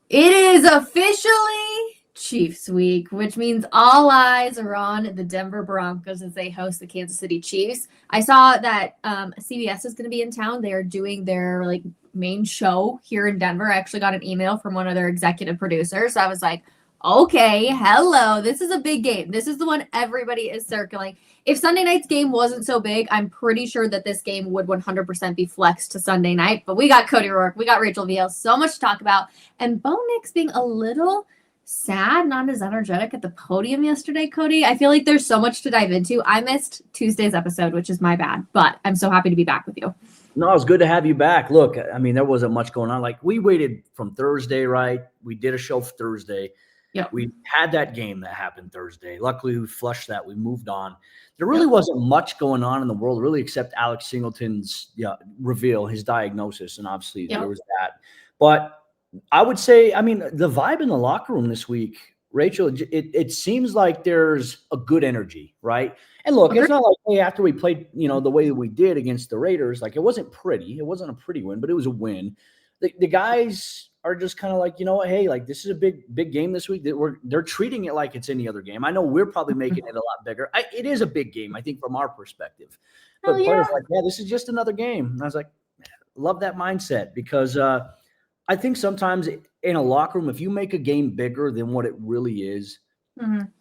It is officially Chiefs week, which means all eyes are on the Denver Broncos as they host the Kansas City Chiefs. I saw that CBS is going to be in town. They are doing their main show here in Denver. I actually got an email from one of their executive producers. So I was like, okay, hello. This is a big game. This is the one everybody is circling. If Sunday night's game wasn't so big, I'm pretty sure that this game would 100% be flexed to Sunday night. But we got Cody Roark. We got Rachel Vigil. So much to talk about. And Bo Nix being a little sad, not as energetic at the podium yesterday, Cody. I feel like there's so much to dive into. I missed Tuesday's episode, which is my bad. But I'm so happy to be back with you. No, it's good to have you back. Look, I mean, there wasn't much going on. We waited from Thursday, right? We did a show Thursday. Yep. We had that game that happened Thursday. Luckily, we flushed that. We moved on. There really wasn't much going on in the world, really, except Alex Singleton's reveal, his diagnosis, and obviously there was that. But I would say, I mean, the vibe in the locker room this week, Rachel, it seems like there's a good energy, right? And look, it's not like, hey, after we played, the way that we did against the Raiders, it wasn't pretty. It wasn't a pretty win, but it was a win. The guys are just kind of like, you know what, hey, this is a big game this week. They're treating it like it's any other game. I know we're probably making it a lot bigger. It is a big game, I think, from our perspective. But players are like, yeah, this is just another game. And I was like, love that mindset because I think sometimes in a locker room, if you make a game bigger than what it really is,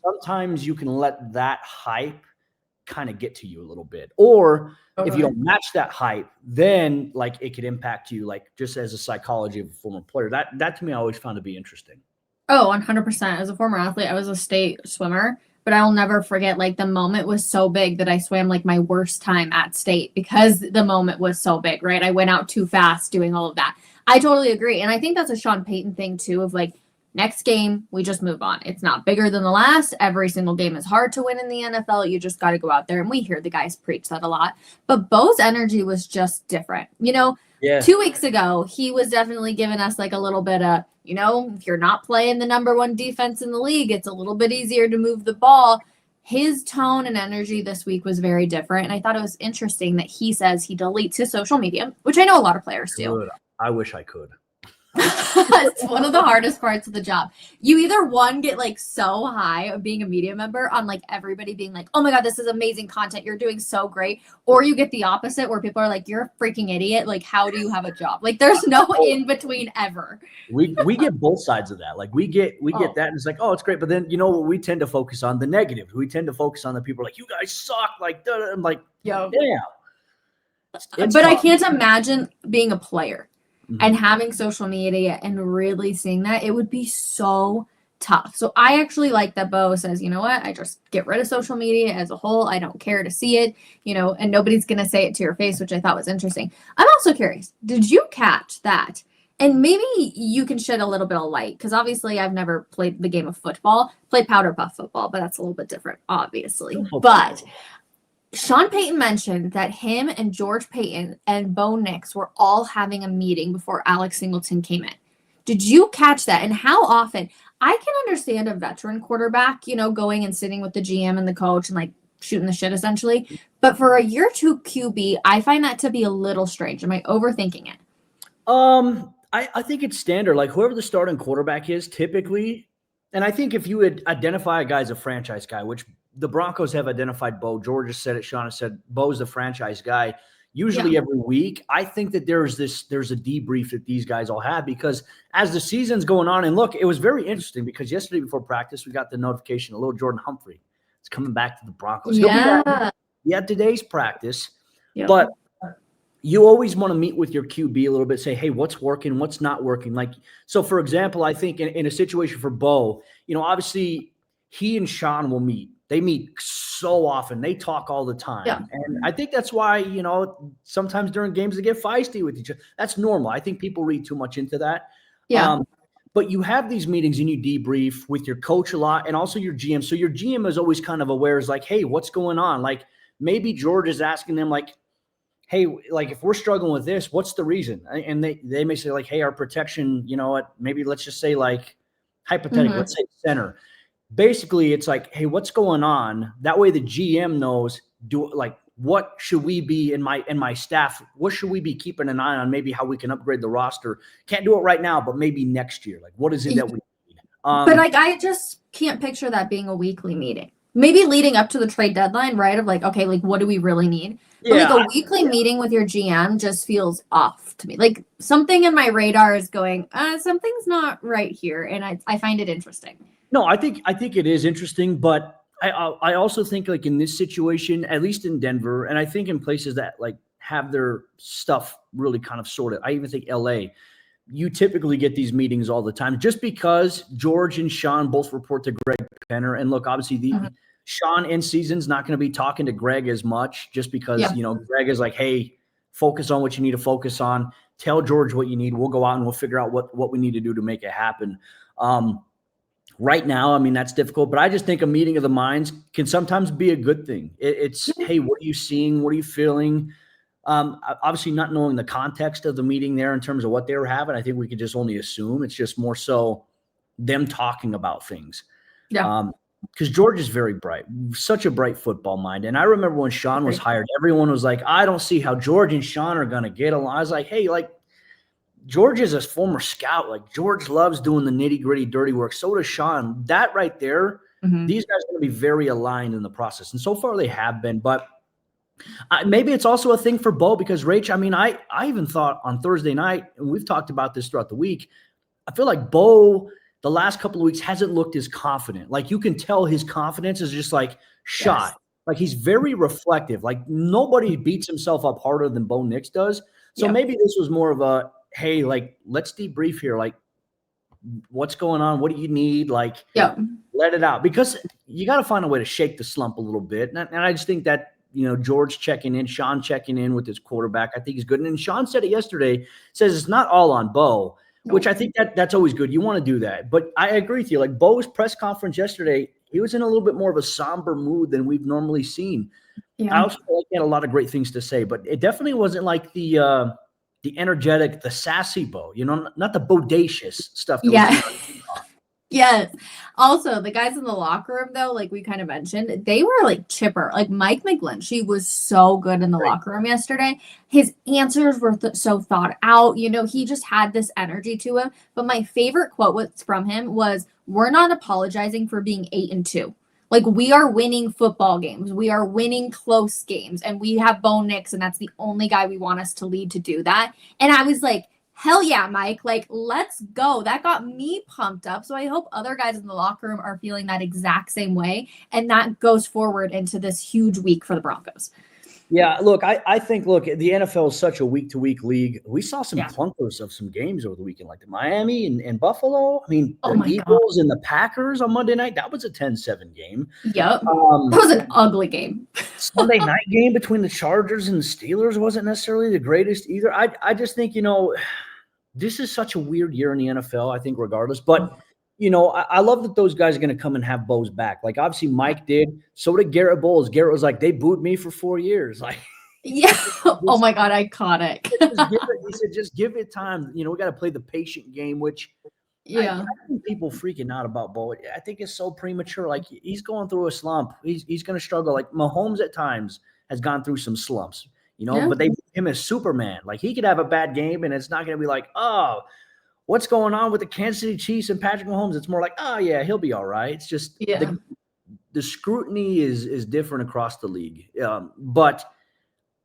sometimes you can let that hype kind of get to you a little bit. Or if you don't match that hype, then it could impact you, just as a psychology of a former player. That to me, I always found to be interesting. Oh, 100%. As a former athlete, I was a state swimmer, but I'll never forget, the moment was so big that I swam my worst time at state because the moment was so big, right? I went out too fast doing all of that. I totally agree. And I think that's a Sean Payton thing too of next game, we just move on. It's not bigger than the last. Every single game is hard to win in the NFL. You just got to go out there. And we hear the guys preach that a lot. But Bo's energy was just different. 2 weeks ago, he was definitely giving us a little bit of, if you're not playing the number one defense in the league, it's a little bit easier to move the ball. His tone and energy this week was very different. And I thought it was interesting that he says he deletes his social media, which I know a lot of players do. Good. I wish I could. It's one of the hardest parts of the job. You either get so high of being a media member on everybody being oh my God, this is amazing content. You're doing so great. Or you get the opposite where people are you're a freaking idiot. How do you have a job? There's no in between ever. We get both sides of that. We get that and it's it's great. But then we tend to focus on the negative. We tend to focus on the people you guys suck. I'm yo, damn. But fun. I can't imagine being a player. And having social media and really seeing that, it would be so tough. So I actually like that Bo says, you know what, I just get rid of social media as a whole. I don't care to see it, and nobody's going to say it to your face, which I thought was interesting. I'm also curious, did you catch that? And maybe you can shed a little bit of light, because obviously I've never played the game of football, played powder puff football, but that's a little bit different, obviously. But Sean Payton mentioned that him and George Payton and Bo Nix were all having a meeting before Alex Singleton came in. Did you catch that? And how often? I can understand a veteran quarterback, going and sitting with the GM and the coach and shooting the shit essentially. But for a year two QB, I find that to be a little strange. Am I overthinking it? I think it's standard. Whoever the starting quarterback is typically, and I think if you would identify a guy as a franchise guy, which the Broncos have identified Bo. George has said it. Sean has said Bo's the franchise guy. Usually every week, I think that there's a debrief that these guys all have because as the season's going on, and look, it was very interesting because yesterday before practice, we got the notification, a little Jordan Humphrey is coming back to the Broncos. He had today's practice, but you always want to meet with your QB a little bit, say, hey, what's working, what's not working? So for example, I think in a situation for Bo, obviously he and Sean will meet. They meet so often. They talk all the time. Yeah. And I think that's why, sometimes during games they get feisty with each other. That's normal. I think people read too much into that. Yeah. But you have these meetings and you debrief with your coach a lot and also your GM. So your GM is always kind of aware is hey, what's going on? Maybe George is asking them hey, if we're struggling with this, what's the reason? And they may say hey, our protection, maybe let's just say hypothetically, let's say center. Basically, it's hey, what's going on? That way the GM knows, what should we be in my staff? What should we be keeping an eye on? Maybe how we can upgrade the roster. Can't do it right now, but maybe next year. Like, what is it that we need? But like, I just can't picture that being a weekly meeting. Maybe leading up to the trade deadline, right? Of like, okay, like what do we really need? But like a weekly meeting with your GM just feels off to me. Like something in my radar is going, something's not right here, and I find it interesting. No, I think it is interesting, but I also think like in this situation, at least in Denver, and I think in places that like have their stuff really kind of sorted. I even think LA, you typically get these meetings all the time, just because George and Sean both report to Greg Penner, and look, obviously Sean in season's not going to be talking to Greg as much, just because Greg is like, hey, focus on what you need to focus on. Tell George what you need. We'll go out and we'll figure out what we need to do to make it happen. Right now, I mean, that's difficult, but I just think a meeting of the minds can sometimes be a good thing. It's, hey, what are you seeing? What are you feeling? Obviously not knowing the context of the meeting there in terms of what they were having, I think we could just only assume. It's just more so them talking about things. Yeah. Because George is very bright, such a bright football mind. And I remember when Sean was hired, everyone was like, I don't see how George and Sean are going to get along. I was like, hey, like, George is a former scout. Like, George loves doing the nitty-gritty, dirty work. So does Sean. That right there, these guys are going to be very aligned in the process. And so far they have been. But maybe it's also a thing for Bo, because, Rach, I mean, I even thought on Thursday night, and we've talked about this throughout the week, I feel like Bo – the last couple of weeks hasn't looked as confident. Like, you can tell his confidence is just like shot. Yes. Like, he's very reflective. Like, nobody beats himself up harder than Bo Nix does. So maybe this was more of a, hey, like, let's debrief here. Like, what's going on? What do you need? Like, let it out. Because you got to find a way to shake the slump a little bit. And I just think that, George checking in, Sean checking in with his quarterback, I think he's good. And Sean said it yesterday, says it's not all on Bo. Which I think that's always good. You want to do that. But I agree with you. Like, Bo's press conference yesterday, he was in a little bit more of a somber mood than we've normally seen. Yeah. I also feel like he had a lot of great things to say, but it definitely wasn't like the energetic, the sassy Bo, not the bodacious stuff. Yes. Also, the guys in the locker room, though, like we kind of mentioned, they were like chipper. Like Mike McGlinchey was so good in the locker room yesterday. His answers were so thought out. He just had this energy to him. But my favorite quote from him was, "We're not apologizing for being 8-2. Like, we are winning football games. We are winning close games. And we have Bo Nix, and that's the only guy we want us to lead to do that." And I was like, hell yeah, Mike, like, let's go. That got me pumped up. So I hope other guys in the locker room are feeling that exact same way. And that goes forward into this huge week for the Broncos. Yeah, look, I think, the NFL is such a week-to-week league. We saw some clunkers of some games over the weekend, like the Miami and Buffalo. I mean, the Eagles and the Packers on Monday night, that was a 10-7 game. Yep. That was an ugly game. Sunday night game between the Chargers and the Steelers wasn't necessarily the greatest either. I just think, this is such a weird year in the NFL, I think, regardless. But, I love that those guys are going to come and have Bo's back. Like, obviously, Mike did. So did Garrett Bowles. Garrett was like, they booed me for 4 years. Like, yeah. Oh, my God, iconic. He said, just give it time. We got to play the patient game, which I think people freaking out about Bo. I think it's so premature. Like, he's going through a slump. He's going to struggle. Like, Mahomes at times has gone through some slumps. But they view him as Superman. Like, he could have a bad game, and it's not going to be like, oh, what's going on with the Kansas City Chiefs and Patrick Mahomes? It's more like, oh, yeah, he'll be all right. It's just the scrutiny is different across the league. But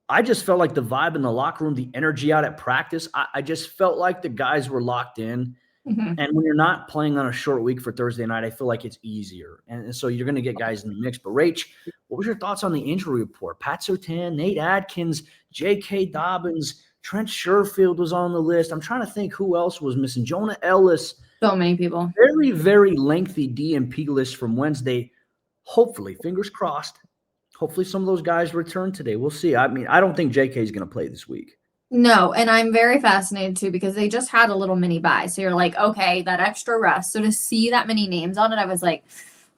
I just felt like the vibe in the locker room, the energy out at practice, I just felt like the guys were locked in. Mm-hmm. And when you're not playing on a short week for Thursday night, I feel like it's easier. And so you're going to get guys in the mix. But, Rach, what was your thoughts on the injury report? Pat Surtain, Nate Atkins, J.K. Dobbins, Trent Sherfield was on the list. I'm trying to think who else was missing. Jonah Ellis. So many people. Very, very lengthy DMP list from Wednesday. Hopefully, fingers crossed, hopefully some of those guys return today. We'll see. I mean, I don't think J.K. is going to play this week. No, and I'm very fascinated too because they just had a little mini bye. So you're like, okay, that extra rest. So to see that many names on it, I was like,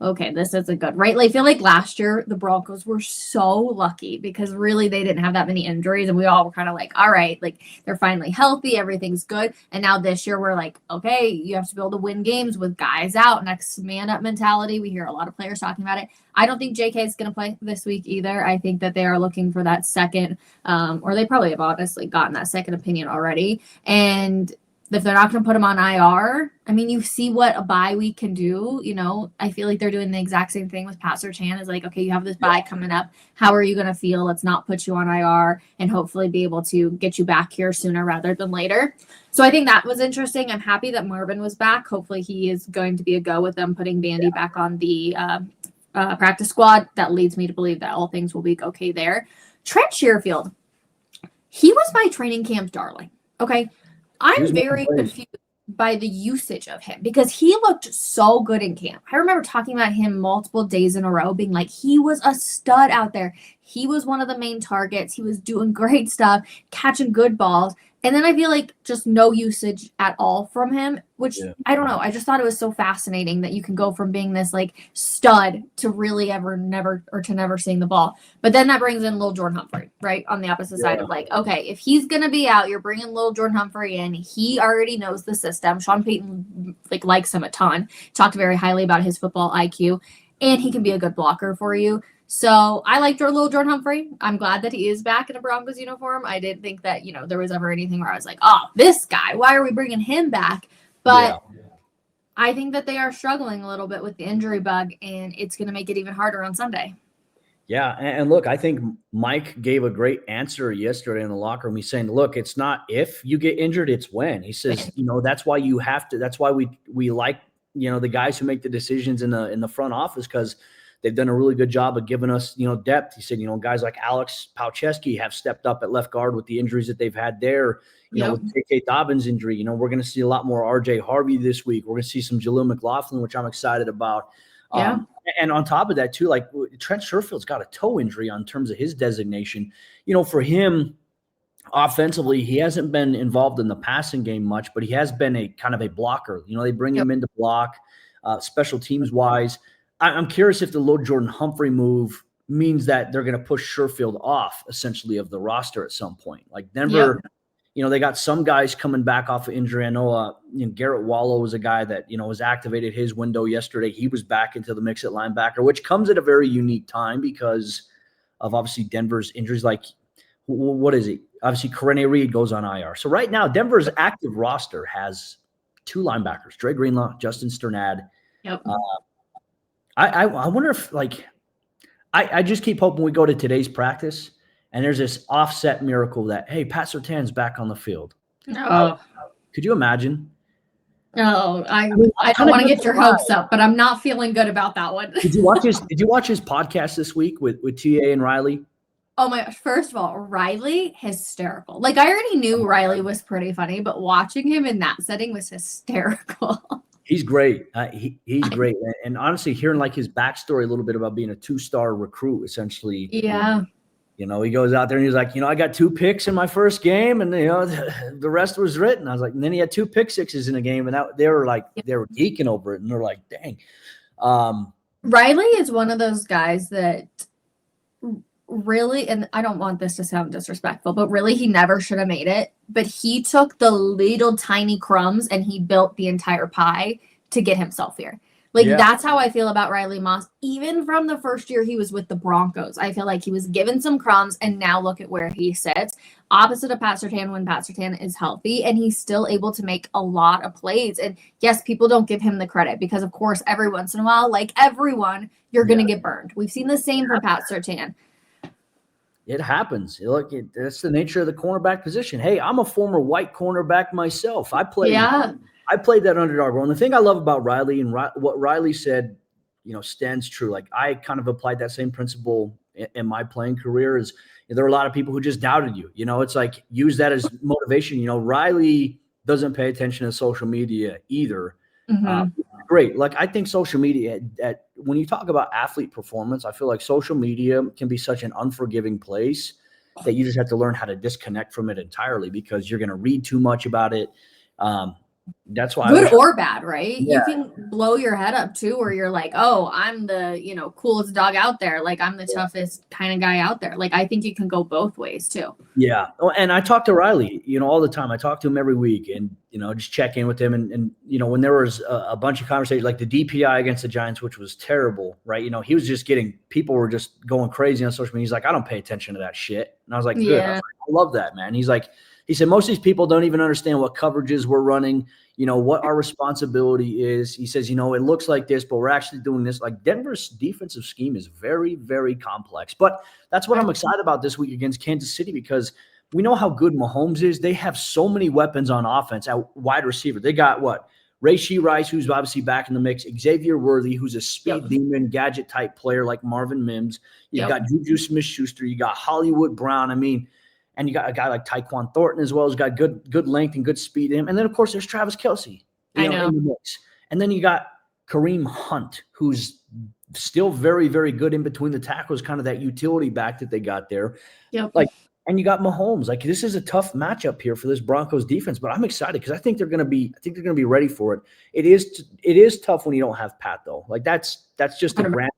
okay, this isn't good, right? Like, I feel like last year the Broncos were so lucky because really they didn't have that many injuries, and we all were kind of like, all right, like they're finally healthy, everything's good. And now this year we're like, okay, you have to be able to win games with guys out, next man up mentality. We hear a lot of players talking about it. I don't think JK is going to play this week either. I think that they are looking for that second, or they probably have honestly gotten that second opinion already. And if they're not going to put him on IR, I mean, you see what a bye week can do. You know, I feel like they're doing the exact same thing with Pat Surtain. Is like, okay, you have this bye coming up. How are you going to feel? Let's not put you on IR and hopefully be able to get you back here sooner rather than later. So I think that was interesting. I'm happy that Marvin was back. Hopefully he is going to be a go with them putting Bandy back on the practice squad. That leads me to believe that all things will be okay there. Trent Sherfield, he was my training camp darling. Okay. I'm very confused by the usage of him because he looked so good in camp. I remember talking about him multiple days in a row, being like, he was a stud out there. He was one of the main targets. He was doing great stuff, catching good balls. And then I feel like just no usage at all from him, which I don't know. I just thought it was so fascinating that you can go from being this like stud to really never seeing the ball. But then that brings in Lil Jordan Humphrey, right? On the opposite side of like, okay, if he's going to be out, you're bringing Lil Jordan Humphrey in. He already knows the system. Sean Payton likes him a ton. Talked very highly about his football IQ, and he can be a good blocker for you. So I liked Lil Jordan Humphrey. I'm glad that he is back in a Broncos uniform. I didn't think that, there was ever anything where I was like, oh, this guy, why are we bringing him back? But I think that they are struggling a little bit with the injury bug, and it's going to make it even harder on Sunday. Yeah, and look, I think Mike gave a great answer yesterday in the locker room. He's saying, look, it's not if you get injured, it's when. He says, that's why you have to – that's why we like, the guys who make the decisions in the front office because – they've done a really good job of giving us, depth. He said, guys like Alex Palczewski have stepped up at left guard with the injuries that they've had there. With J.K. Dobbins' injury, we're going to see a lot more R.J. Harvey this week. We're going to see some Jaleel McLaughlin, which I'm excited about. And on top of that, too, like Trent Sherfield's got a toe injury on terms of his designation. For him, offensively, he hasn't been involved in the passing game much, but he has been a kind of a blocker. They bring him in to block, special teams-wise. I'm curious if the Lil Jordan Humphrey move means that they're going to push Sherfield off essentially of the roster at some point. Like Denver, they got some guys coming back off of injury. I know, Garrett Wallow was a guy that, was activated his window yesterday. He was back into the mix at linebacker, which comes at a very unique time because of obviously Denver's injuries. Like, what is it? Obviously, Corene Reed goes on IR. So right now, Denver's active roster has two linebackers, Dre Greenlaw, Justin Sternad. I wonder if I just keep hoping we go to today's practice and there's this offset miracle that, hey, Pat Surtain's back on the field. Could you imagine? No, I don't want to get your hopes up, but I'm not feeling good about that one. Did you watch his podcast this week with TA and Riley? Oh my gosh. First of all, Riley, hysterical. Like I already knew Riley was pretty funny, but watching him in that setting was hysterical. He's great. He's great. And honestly, hearing like his backstory a little bit about being a 2-star recruit, essentially. Yeah. He goes out there and he's like, I got 2 picks in my first game and, the rest was written. I was like, and then he had 2 pick sixes in a game and they were geeking over it. And they're like, dang. Riley is one of those guys that really, and I don't want this to sound disrespectful, but really he never should have made it. But he took the little tiny crumbs and he built the entire pie to get himself here. That's how I feel about Riley Moss. Even from the first year he was with the Broncos, I feel like he was given some crumbs and now look at where he sits. Opposite of Pat Surtain when Pat Surtain is healthy and he's still able to make a lot of plays. And yes, people don't give him the credit because of course every once in a while, like everyone, you're going to get burned. We've seen the same for Pat Surtain. It happens. Look, that's the nature of the cornerback position. Hey, I'm a former white cornerback myself. I played that underdog role. And the thing I love about Riley and what Riley said, stands true. Like I kind of applied that same principle in my playing career. Is there are a lot of people who just doubted you. It's like use that as motivation. Riley doesn't pay attention to social media either. Great. Like I think social media when you talk about athlete performance, I feel like social media can be such an unforgiving place that you just have to learn how to disconnect from it entirely because you're going to read too much about it. That's why good or bad, right? Yeah. You can blow your head up too, where you're like, oh, I'm the, coolest dog out there. Like I'm the toughest kind of guy out there. Like I think you can go both ways too. Yeah. Oh, and I talk to Riley, all the time. I talk to him every week and, just check in with him. And when there was a bunch of conversations like the DPI against the Giants, which was terrible, right? He was just people were just going crazy on social media. He's like, I don't pay attention to that shit. And I was like, good. I love that, man. He said, most of these people don't even understand what coverages we're running, what our responsibility is. He says, it looks like this, but we're actually doing this. Like Denver's defensive scheme is very, very complex. But that's what I'm excited about this week against Kansas City because we know how good Mahomes is. They have so many weapons on offense at wide receiver. They got Rashee Rice, who's obviously back in the mix, Xavier Worthy, who's a speed demon, gadget-type player like Marvin Mims. You got Juju Smith-Schuster. You got Hollywood Brown. And you got a guy like Tyquan Thornton as well, who's got good length and good speed in him. And then, of course, there's Travis Kelce in the mix. And then you got Kareem Hunt, who's still very, very good in between the tackles, kind of that utility back that they got there. And you got Mahomes. Like this is a tough matchup here for this Broncos defense, but I'm excited because I think they're going to be ready for it. It is tough when you don't have Pat though. Like that's just a granted.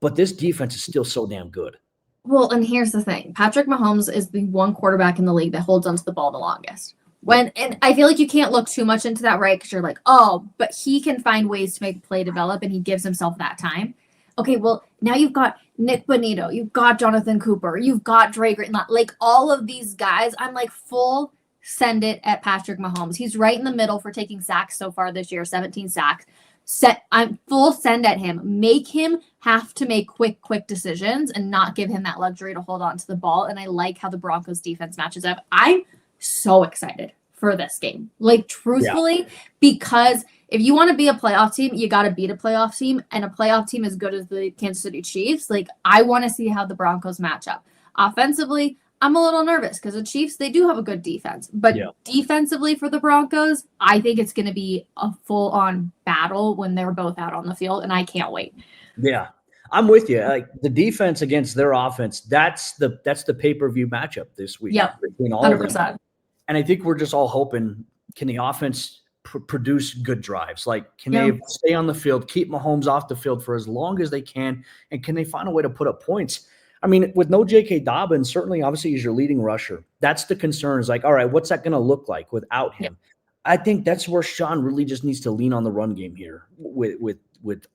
But this defense is still so damn good. Well, and here's the thing. Patrick Mahomes is the one quarterback in the league that holds onto the ball the longest. And I feel like you can't look too much into that, right? Because you're like, oh, but he can find ways to make play develop, and he gives himself that time. Okay, well, now you've got Nick Bonito, you've got Jonathan Cooper, you've got Drake, like all of these guys. I'm like full send it at Patrick Mahomes. He's right in the middle for taking sacks so far this year, 17 sacks. I'm full send at him. Make him have to make quick decisions and not give him that luxury to hold on to the ball. And I like how the Broncos defense matches up. I'm so excited for this game. Like truthfully, because if you want to be a playoff team, you got to beat a playoff team, and a playoff team as good as the Kansas City Chiefs. Like I want to see how the Broncos match up. Offensively, I'm a little nervous because the Chiefs, they do have a good defense. But defensively for the Broncos, I think it's going to be a full-on battle when they're both out on the field, and I can't wait. Yeah, I'm with you. Like the defense against their offense, that's the pay-per-view matchup this week. Yeah, between all 100%. Of them. And I think we're just all hoping, can the offense produce good drives? Like, can they stay on the field, keep Mahomes off the field for as long as they can, and can they find a way to put up points? I mean, with no J.K. Dobbins, certainly, obviously, he's your leading rusher. That's the concern. Is like, all right, what's that going to look like without him? I think that's where Sean really just needs to lean on the run game here with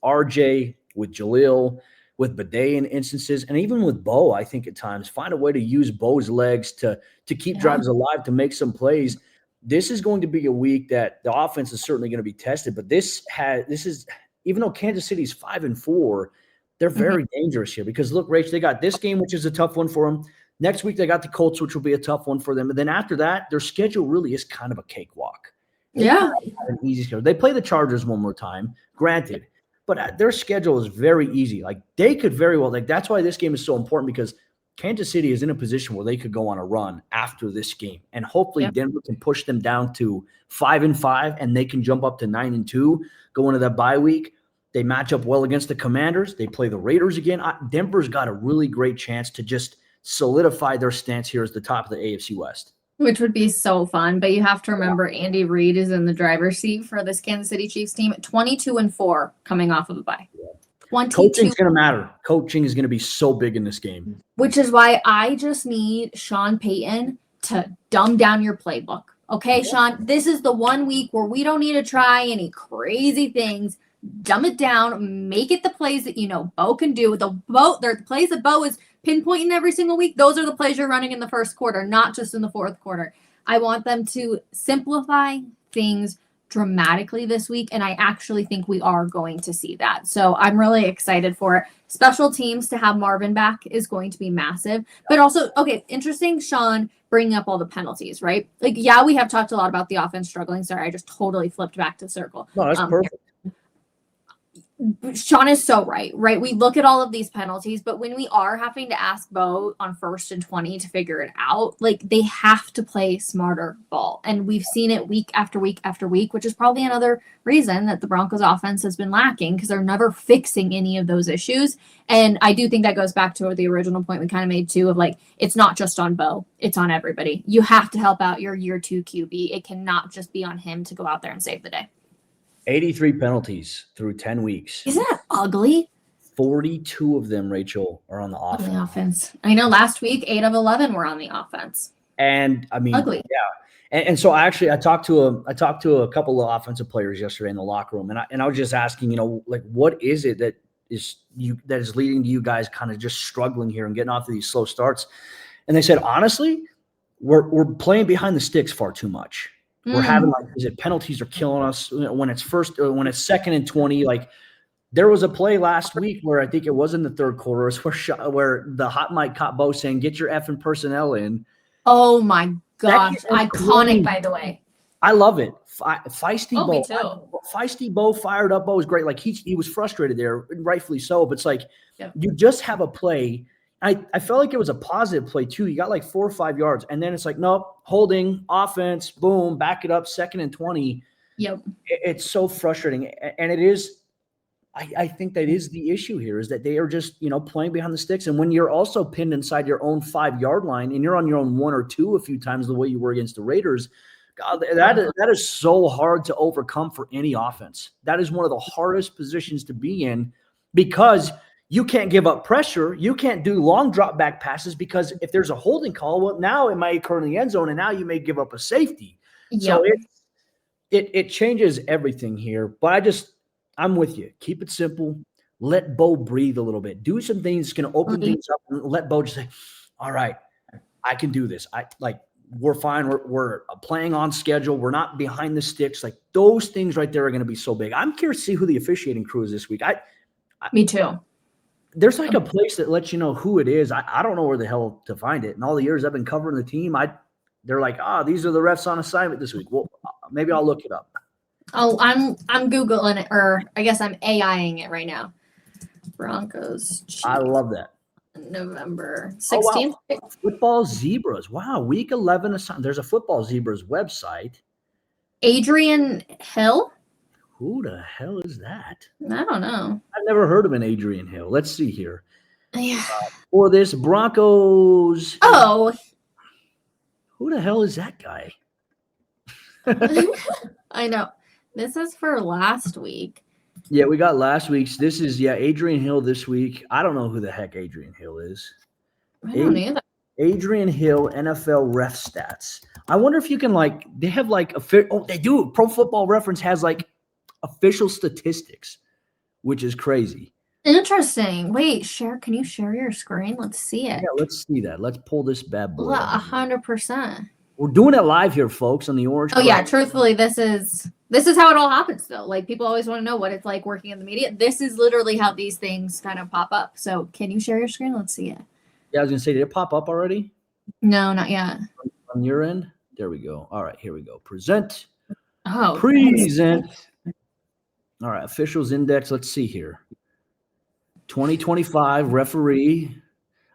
RJ, with Jaleel, with Bidet in instances, and even with Bo. I think at times find a way to use Bo's legs to keep drives alive, to make some plays. This is going to be a week that the offense is certainly going to be tested. But this is even though Kansas City's 5-4. They're very dangerous here because, look, Rach, they got this game, which is a tough one for them. Next week, they got the Colts, which will be a tough one for them. And then after that, their schedule really is kind of a cakewalk. They have an easy schedule. They play the Chargers one more time, granted, but their schedule is very easy. Like, they could very well – like, that's why this game is so important because Kansas City is in a position where they could go on a run after this game. And hopefully Denver can push them down to 5-5, and they can jump up to 9-2, go into that bye week. They match up well against the Commanders. They play the Raiders again. Denver's got a really great chance to just solidify their stance here as the top of the AFC West. Which would be so fun. But you have to remember Andy Reid is in the driver's seat for this Kansas City Chiefs team. 22-4 coming off of a bye. Coaching's going to matter. Coaching is going to be so big in this game. Which is why I just need Sean Payton to dumb down your playbook. Okay, Sean, this is the 1 week where we don't need to try any crazy things. Dumb it down, make it the plays that Bo can do. The plays that Bo is pinpointing every single week. Those are the plays you're running in the first quarter, not just in the fourth quarter. I want them to simplify things dramatically this week, and I actually think we are going to see that. So I'm really excited for it. Special teams to have Marvin back is going to be massive. But also, okay, interesting, Sean, bringing up all the penalties, right? Like, we have talked a lot about the offense struggling. Sorry, I just totally flipped back to circle. No, that's perfect. Sean is so right? We look at all of these penalties, but when we are having to ask Bo on 1st and 20 to figure it out, like they have to play smarter ball. And we've seen it week after week after week, which is probably another reason that the Broncos offense has been lacking because they're never fixing any of those issues. And I do think that goes back to the original point we kind of made too of like, it's not just on Bo, it's on everybody. You have to help out your year 2 QB. It cannot just be on him to go out there and save the day. 83 penalties through 10 weeks. Isn't that ugly? 42 of them, Rachel, are on the offense. On the offense. I know last week, 8 of 11 were on the offense. And I mean, ugly. Yeah. And so I talked to a couple of offensive players yesterday in the locker room, and I was just asking, like, what is it that is leading to you guys kind of just struggling here and getting off of these slow starts? And they said, honestly, we're playing behind the sticks far too much. We're having penalties are killing us when it's 2nd and 20. Like there was a play last week where I think it was in the third quarter where the hot mic caught Bo saying, "Get your effing personnel in." Oh my gosh, iconic by the way. I love it. Feisty Bo. Me too. Feisty Bo, fired up Bo was great. Like he was frustrated there, rightfully so. But it's like you just have a play. I felt like it was a positive play too. You got like 4 or 5 yards, and then it's like, nope, holding, offense, boom, back it up, 2nd and 20. Yep. It's so frustrating. And it is, I think that is the issue here is that they are just, playing behind the sticks. And when you're also pinned inside your own 5-yard line and you're on your own 1 or 2 a few times the way you were against the Raiders, God, that is so hard to overcome for any offense. That is one of the hardest positions to be in because you can't give up pressure. You can't do long drop back passes because if there's a holding call, well, now it might occur in the end zone, and now you may give up a safety. Yep. So it changes everything here. But I'm with you. Keep it simple. Let Bo breathe a little bit. Do some things that's going to open things up, and let Bo just say, "All right, I can do this. We're fine. We're playing on schedule. We're not behind the sticks." Like those things right there are going to be so big. I'm curious to see who the officiating crew is this week. Me too. There's like a place that lets you know who it is. I don't know where the hell to find it. In all the years I've been covering the team, they're like, these are the refs on assignment this week. Well, maybe I'll look it up. Oh, I'm Googling it, or I guess I'm AIing it right now. Broncos. I love that. November 16th. Oh, wow. Football Zebras. Wow, week 11 assignment. There's a Football Zebras website. Adrian Hill. Who the hell is that? I don't know. I've never heard of an Adrian Hill. Let's see here. Yeah. For this Broncos. Oh. Who the hell is that guy? I know. This is for last week. Yeah, we got last week's. This is, Adrian Hill this week. I don't know who the heck Adrian Hill is. I don't either. Adrian Hill, NFL ref stats. I wonder if you can, they have, they do. Pro Football Reference has, official statistics, which is crazy. Interesting. Wait, can you share your screen? Let's see it. Yeah, let's see that. Let's pull this bad boy. 100%. We're doing it live here, folks, on the Orange. Oh yeah, truthfully, this is how it all happens though. Like people always want to know what it's like working in the media. This is literally how these things kind of pop up. So can you share your screen? Let's see it. Yeah, I was gonna say, did it pop up already? No, not yet. On your end? There we go. All right, here we go. Present. Oh, present. All right, officials index. Let's see here. 2025 referee.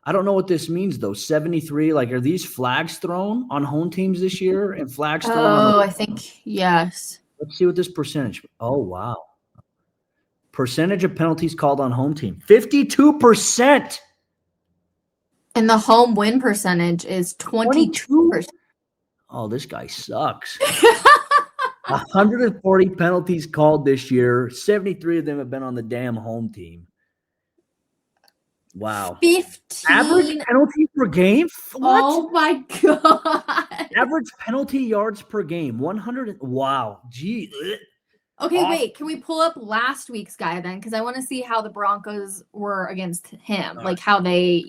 I don't know what this means though. 73. Are these flags thrown on home teams this year and flags thrown? Oh, I think yes. Let's see what this percentage. Oh wow. Percentage of penalties called on home team. 52%. And the home win percentage is 22%. Oh, this guy sucks. 140 penalties called this year. 73 of them have been on the damn home team. Wow. 15 average penalty per game? What? Oh my god. Average penalty yards per game. 100. Wow. Gee. Okay, wait. Can we pull up last week's guy then? Because I want to see how the Broncos were against him, how they,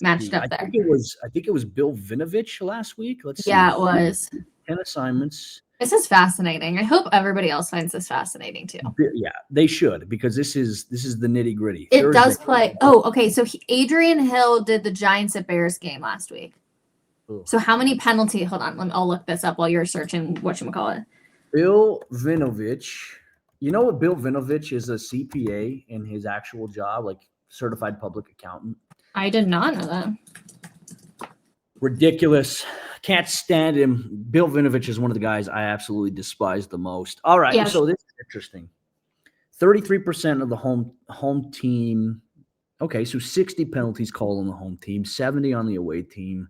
matched up there. I think it was Bill Vinovich last week. Let's see. Yeah, it was. 10 assignments. This is fascinating. I hope everybody else finds this fascinating too. Yeah, they should, because this is the nitty gritty. It does play. Oh, okay. So Adrian Hill did the Giants at Bears game last week. Ooh. So how many penalty? Hold on, I'll look this up while you're searching whatchamacallit. Bill Vinovich. You know what? Bill Vinovich is a CPA in his actual job, like certified public accountant. I did not know that. Ridiculous. Can't stand him. Bill Vinovich is one of the guys I absolutely despise the most. All right, Yes. so this is interesting. 33% of the home team. Okay, so 60 penalties called on the home team, 70 on the away team.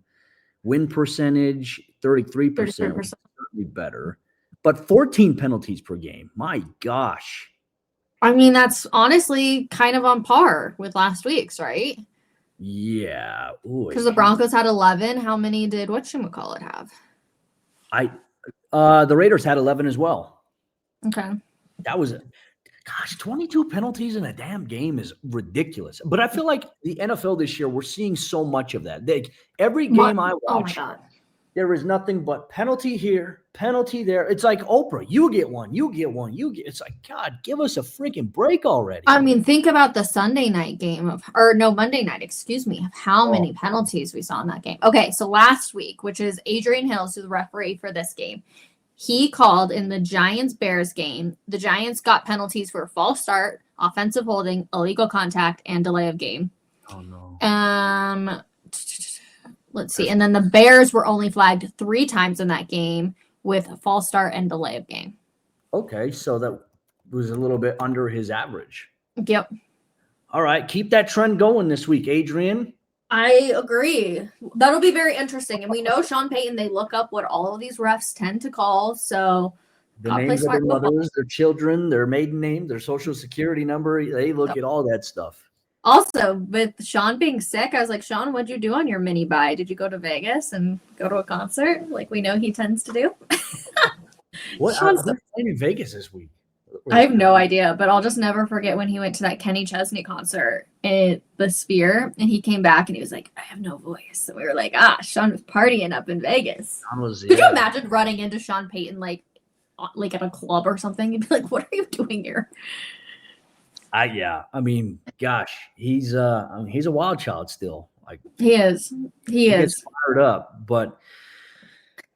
Win percentage, 33%. 33%. Certainly better. But 14 penalties per game. My gosh. I mean, that's honestly kind of on par with last week's, right? Yeah. Because the Broncos had 11. How many did whatchamacallit have? The Raiders had 11 as well. Okay. That was 22 penalties in a damn game is ridiculous. But I feel like the NFL this year, we're seeing so much of that. Every game I watch, oh my God, there is nothing but penalty here, penalty there. It's like Oprah, you get one, you get one, it's like, God, give us a freaking break already. I mean, think about the Monday night, excuse me, of how many penalties we saw in that game. Okay, so last week, which is Adrian Hills, who's the referee for this game, he called in the Giants-Bears game. The Giants got penalties for false start, offensive holding, illegal contact, and delay of game. Oh, no. Let's see. And then the Bears were only flagged 3 times in that game with a false start and delay of game. Okay, so that was a little bit under his average. Yep. All right, keep that trend going this week, Adrian. I agree. That'll be very interesting. And we know Sean Payton, they look up what all of these refs tend to call. So the names of their mothers, their children, their maiden name, their social security number. They look at all that stuff. Also, with Sean being sick, I was like, Sean, what'd you do on your mini buy? Did you go to Vegas and go to a concert like we know he tends to do? Who's playing in Vegas this week? I have no idea, but I'll just never forget when he went to that Kenny Chesney concert at the Sphere, and he came back and he was like, I have no voice. And we were like, Sean was partying up in Vegas. Could you imagine running into Sean Payton like at a club or something? You'd be like, what are you doing here? Yeah. I mean, gosh, he's a wild child still. Like he is. He is fired up, but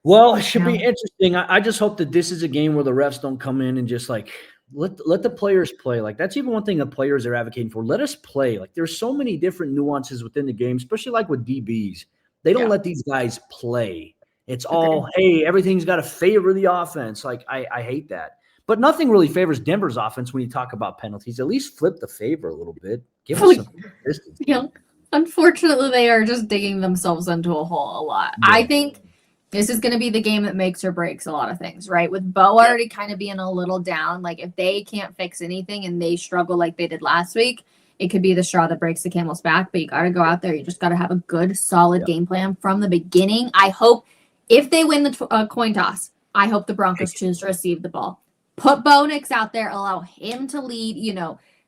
well, it should be interesting. I just hope that this is a game where the refs don't come in and just like let the players play. Like that's even one thing the players are advocating for. Let us play. Like there's so many different nuances within the game, especially like with DBs. They don't let these guys play. It's all, hey, everything's got to favor the offense. Like I hate that. But nothing really favors Denver's offense when you talk about penalties. At least flip the favor a little bit. Give us some distance. Yeah. Unfortunately, they are just digging themselves into a hole a lot. Yeah. I think this is going to be the game that makes or breaks a lot of things, right? With Bo already kind of being a little down, like if they can't fix anything and they struggle like they did last week, it could be the straw that breaks the camel's back. But you got to go out there. You just got to have a good, solid game plan from the beginning. I hope if they win the coin toss, I hope the Broncos choose to receive the ball. Put Bo Nix out there, allow him to lead.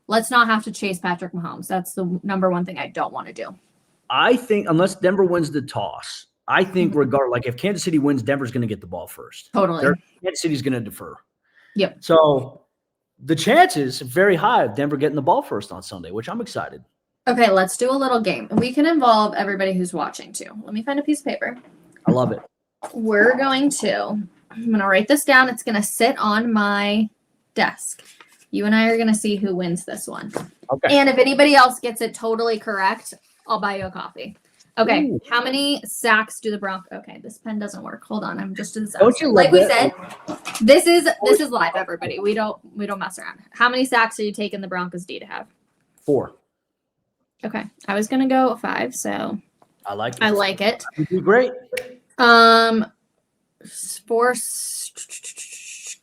Let's not have to chase Patrick Mahomes. That's the number one thing I don't want to do. I think unless Denver wins the toss, I think like if Kansas City wins, Denver's going to get the ball first. Totally. Kansas City's going to defer. Yep. So the chances are very high of Denver getting the ball first on Sunday, which I'm excited. Okay, let's do a little game. We can involve everybody who's watching too. Let me find a piece of paper. I love it. I'm going to write this down. It's going to sit on my desk. You and I are going to see who wins this one. Okay. And if anybody else gets it totally correct, I'll buy you a coffee. Okay. Ooh. How many sacks do the Broncos? Okay, this pen doesn't work. Hold on. I'm just like we said. This is live, everybody. We don't mess around. How many sacks are you taking the Broncos D to have? 4. Okay. I was going to go 5, so I like it. I like it. That'd be great. 4.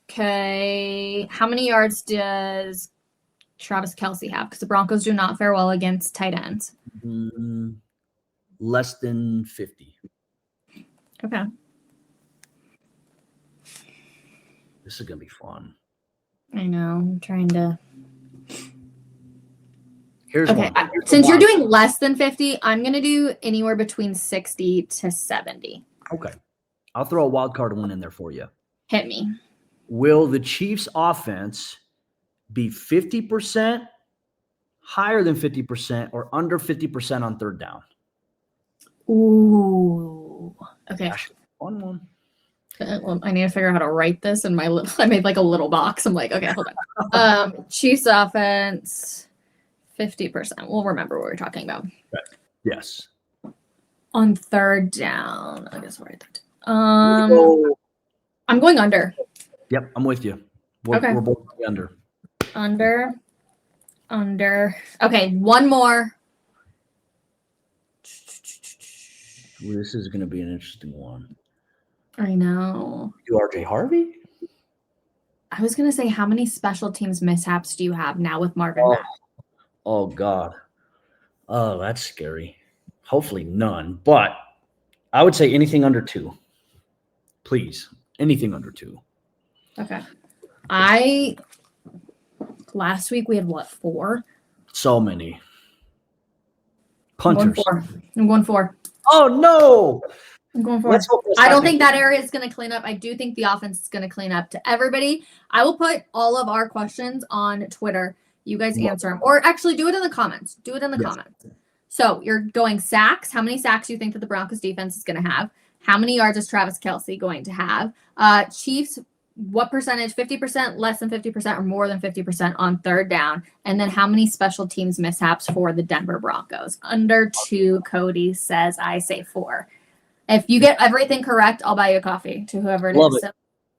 Okay. How many yards does Travis Kelce have? Because the Broncos do not fare well against tight ends. Less than 50. Okay. This is going to be fun. I know. I'm trying to. Here's one. Since you're doing less than 50, I'm going to do anywhere between 60 to 70. Okay. I'll throw a wild card one in there for you. Hit me. Will the Chiefs' offense be 50%, higher than 50%, or under 50% on third down? Ooh. Okay. Fun one. Well, I need to figure out how to write this in my I made like a little box. I'm like, okay, hold on. Chiefs offense, 50%. We'll remember what we're talking about. Yes. On third down. I guess I'll write that. I'm going under. Yep, I'm with you. Okay. We're both under. Under. Okay, one more. Ooh, this is going to be an interesting one. I know. You RJ Harvey? I was going to say, how many special teams mishaps do you have now with Marvin back? Oh, God. Oh, that's scary. Hopefully none. But I would say anything under 2. Please. Anything under 2. Okay. Last week we had what, 4? So many. Punters. I'm going 4. Oh, no. I'm going 4. I don't think that area is going to clean up. I do think the offense is going to clean up. To everybody, I will put all of our questions on Twitter. You guys answer them. Or actually do it in the comments. Do it in the comments. So you're going sacks. How many sacks do you think that the Broncos defense is going to have? How many yards is Travis Kelce going to have? Chiefs, what percentage? 50%, less than 50%, or more than 50% on third down? And then how many special teams mishaps for the Denver Broncos? Under 2, Cody says, I say 4. If you get everything correct, I'll buy you a coffee to whoever it Love is. it.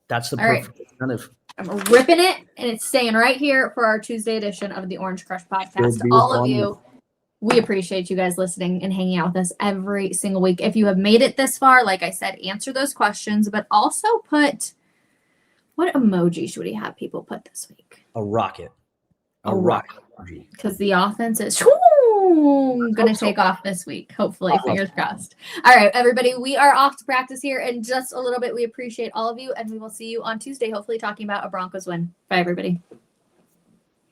That's the All right. perfect incentive. I'm ripping it, and it's staying right here for our Tuesday edition of the Orange Crush podcast. To all of you, we appreciate you guys listening and hanging out with us every single week. If you have made it this far, like I said, answer those questions, but also put, what emoji should we have people put this week? A rocket. A rocket emoji. Because the offense is going to take off this week, hopefully. Fingers crossed. All right, everybody, we are off to practice here in just a little bit. We appreciate all of you, and we will see you on Tuesday, hopefully talking about a Broncos win. Bye, everybody.